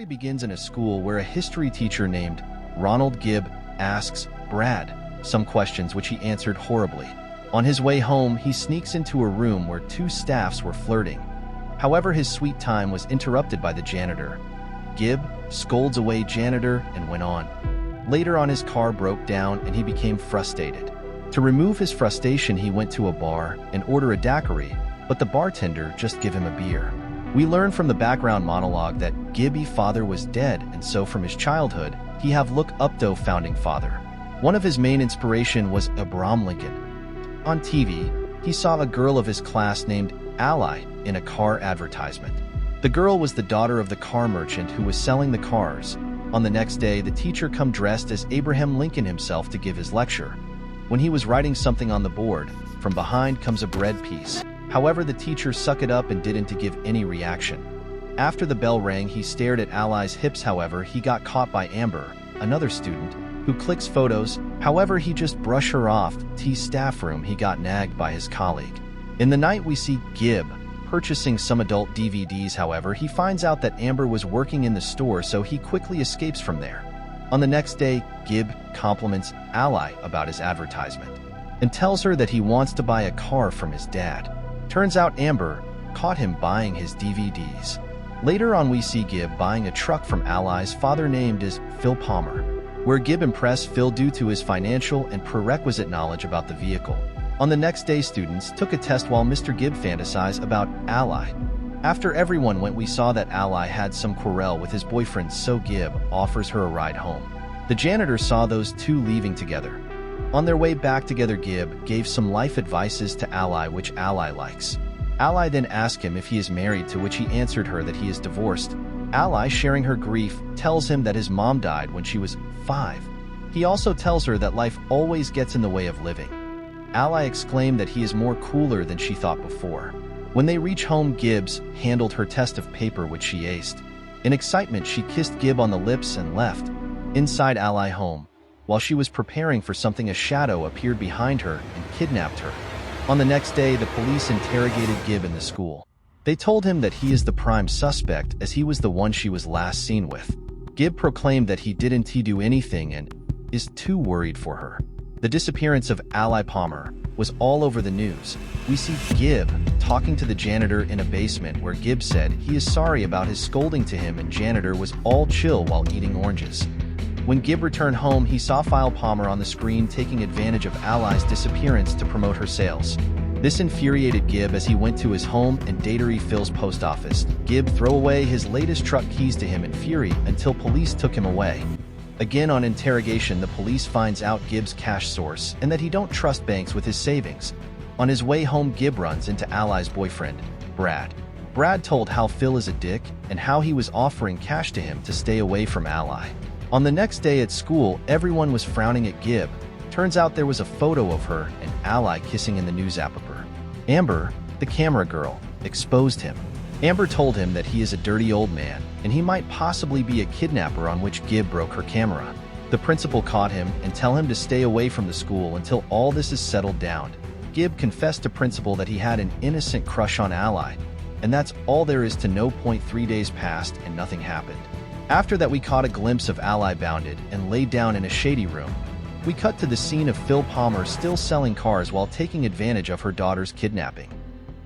begins in a school where a history teacher named Ronald Gibb asks Brad some questions which he answered horribly. On his way home, he sneaks into a room where two staffs were flirting. However, his sweet time was interrupted by the janitor. Gibb scolds away janitor and went on. Later on, his car broke down and he became frustrated. To remove his frustration, he went to a bar and ordered a daiquiri, but the bartender just gave him a beer. We learn from the background monologue that Gibby's father was dead, and so from his childhood, he have looked up to founding father. One of his main inspiration was Abraham Lincoln. On TV, he saw a girl of his class named Ally in a car advertisement. The girl was the daughter of the car merchant who was selling the cars. On the next day, the teacher come dressed as Abraham Lincoln himself to give his lecture. When he was writing something on the board, from behind comes a bread piece. However, the teacher sucked it up and didn't give any reaction. After the bell rang, he stared at Ally's hips. However, he got caught by Amber, another student, who clicks photos. However, he just brushed her off. Staff room, he got nagged by his colleague. In the night, we see Gibb purchasing some adult DVDs. However, he finds out that Amber was working in the store, so he quickly escapes from there. On the next day, Gibb compliments Ally about his advertisement and tells her that he wants to buy a car from his dad. Turns out Amber caught him buying his DVDs. Later on, we see Gibb buying a truck from Ally's father named as Phil Palmer, where Gibb impressed Phil due to his financial and prerequisite knowledge about the vehicle. On the next day, students took a test while Mr. Gibb fantasized about Ally. After everyone went, we saw that Ally had some quarrel with his boyfriend, so Gibb offers her a ride home. The janitor saw those two leaving together. On their way back together, Gibb gave some life advices to Ally, which Ally likes. Ally then asked him if he is married, to which he answered her that he is divorced. Ally, sharing her grief, tells him that his mom died when she was 5. He also tells her that life always gets in the way of living. Ally exclaimed that he is more cooler than she thought before. When they reach home, Gibbs handled her test of paper, which she aced. In excitement, she kissed Gibb on the lips and left. Inside Ally home, while she was preparing for something, a shadow appeared behind her and kidnapped her. On the next day, the police interrogated Gibb in the school. They told him that he is the prime suspect, as he was the one she was last seen with. Gibb proclaimed that he didn't do anything and is too worried for her. The disappearance of Ally Palmer was all over the news. We see Gibb talking to the janitor in a basement, where Gibb said he is sorry about his scolding to him, and janitor was all chill while eating oranges. When Gibb returned home, he saw Phil Palmer on the screen taking advantage of Ally's disappearance to promote her sales. This infuriated Gibb as he went to his home and datery Phil's post office. Gibb threw away his latest truck keys to him in fury until police took him away. Again, on interrogation, the police finds out Gibb's cash source and that he don't trust banks with his savings. On his way home, Gibb runs into Ally's boyfriend, Brad. Brad told how Phil is a dick and how he was offering cash to him to stay away from Ally. On the next day at school, everyone was frowning at Gibb. Turns out there was a photo of her and Ally kissing in the newspaper. Amber, the camera girl, exposed him. Amber told him that he is a dirty old man and he might possibly be a kidnapper, on which Gibb broke her camera. The principal caught him and tell him to stay away from the school until all this is settled down. Gibb confessed to principal that he had an innocent crush on Ally, and that's all there is to know. 3 days passed and nothing happened. After that, we caught a glimpse of Ally bounded and laid down in a shady room. We cut to the scene of Phil Palmer still selling cars while taking advantage of her daughter's kidnapping.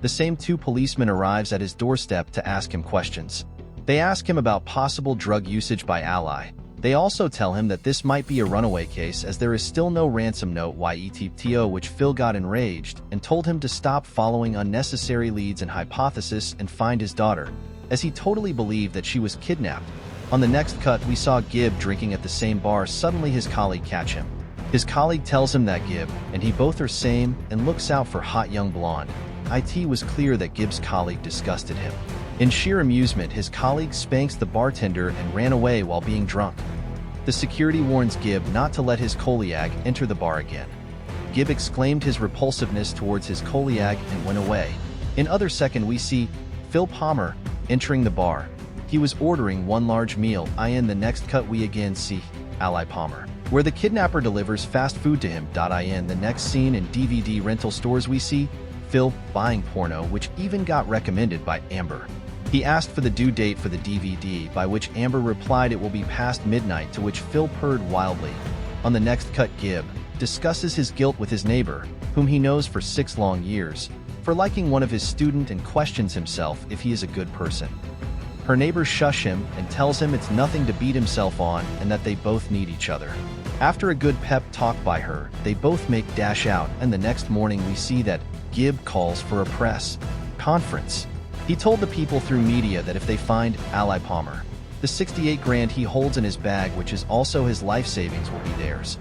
The same two policemen arrives at his doorstep to ask him questions. They ask him about possible drug usage by Ally. They also tell him that this might be a runaway case, as there is still no ransom note yet, which Phil got enraged and told him to stop following unnecessary leads and hypothesis and find his daughter, as he totally believed that she was kidnapped. On the next cut, we saw Gibb drinking at the same bar. Suddenly his colleague catch him. His colleague tells him that Gibb and he both are same and looks out for hot young blonde. It was clear that Gibb's colleague disgusted him. In sheer amusement, his colleague spanks the bartender and ran away while being drunk. The security warns Gibb not to let his colleague enter the bar again. Gibb exclaimed his repulsiveness towards his colleague and went away. In other second, we see Phil Palmer entering the bar. He was ordering one large meal. In the next cut, we again see Ally Palmer, where the kidnapper delivers fast food to him. In the next scene, in DVD rental stores, we see Phil buying porno, which even got recommended by Amber. He asked for the due date for the DVD, by which Amber replied it will be past midnight, to which Phil purred wildly. On the next cut, Gib discusses his guilt with his neighbor, whom he knows for 6 long years, for liking one of his students and questions himself if he is a good person. Her neighbor shush him and tells him it's nothing to beat himself on and that they both need each other. After a good pep talk by her, they both make dash out, and the next morning we see that Gib calls for a press conference. He told the people through media that if they find Ally Palmer, the 68 grand he holds in his bag, which is also his life savings, will be theirs.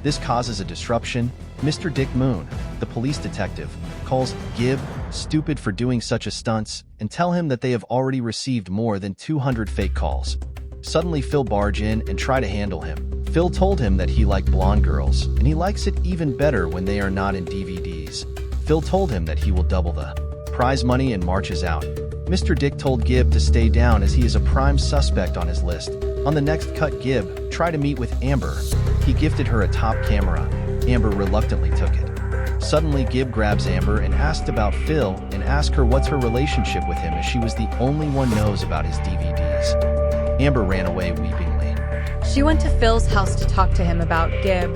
This causes a disruption. Mr. Dick Moon, the police detective, calls Gib stupid for doing such a stunts and tell him that they have already received more than 200 fake calls. Suddenly Phil barge in and try to handle him. Phil told him that he liked blonde girls, and he likes it even better when they are not in DVDs. Phil told him that he will double the prize money and marches out. Mr. Dick told Gib to stay down as he is a prime suspect on his list. On the next cut, Gib tried to meet with Amber. He gifted her a top camera. Amber reluctantly took it. Suddenly, Gib grabs Amber and asked about Phil and asked her what's her relationship with him, as she was the only one knows about his DVDs. Amber ran away weepingly. She went to Phil's house to talk to him about Gib,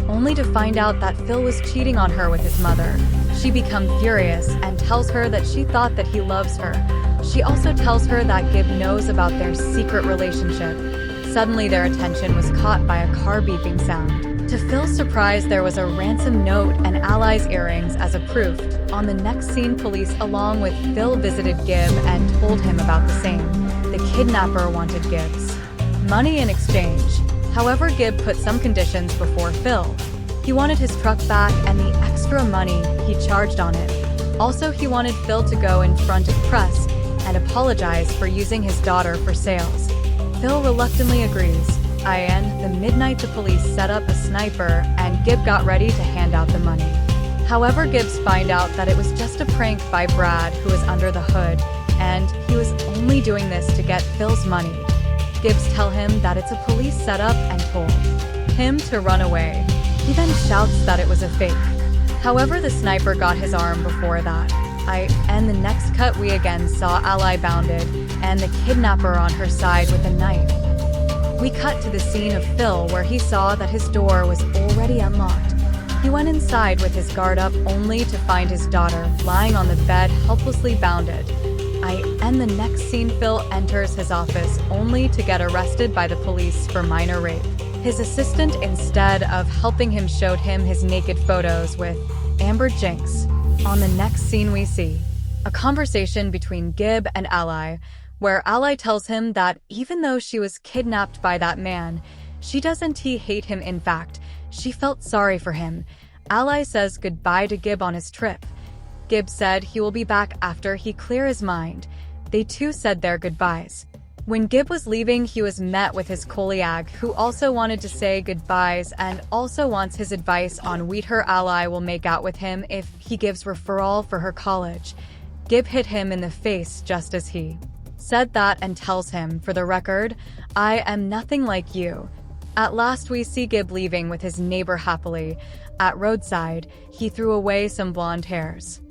only to find out that Phil was cheating on her with his mother. She becomes furious and tells her that she thought that he loves her. She also tells her that Gib knows about their secret relationship. Suddenly their attention was caught by a car beeping sound. To Phil's surprise, there was a ransom note and Ally's earrings as a proof. On the next scene, police along with Phil visited Gib and told him about the same. The kidnapper wanted Gib's money in exchange. However, Gib put some conditions before Phil. He wanted his truck back and the extra money he charged on it. Also, he wanted Phil to go in front of press and apologize for using his daughter for sales. Phil reluctantly agrees. And the midnight, the police set up a sniper and Gib got ready to hand out the money. However, Gibbs find out that it was just a prank by Brad, who was under the hood, and he was only doing this to get Phil's money. Gibbs tell him that it's a police setup and told him to run away. He then shouts that it was a fake. However, the sniper got his arm before that. And the next cut, we again saw Ally bounded and the kidnapper on her side with a knife. We cut to the scene of Phil where he saw that his door was already unlocked. He went inside with his guard up only to find his daughter lying on the bed helplessly bounded. And the next scene, Phil enters his office only to get arrested by the police for minor rape. His assistant, instead of helping him, showed him his naked photos with Amber Jinx. On the next scene, we see a conversation between Gib and Ally, where Ally tells him that even though she was kidnapped by that man, she doesn't hate him. In fact, she felt sorry for him. Ally says goodbye to Gib on his trip. Gib said he will be back after he clears his mind. They too said their goodbyes. When Gib was leaving, he was met with his colleague, who also wanted to say goodbyes and also wants his advice on what her Ally will make out with him if he gives referral for her college. Gib hit him in the face just as he said that and tells him, for the record, I am nothing like you. At last we see Gib leaving with his neighbor happily. At roadside, he threw away some blonde hairs.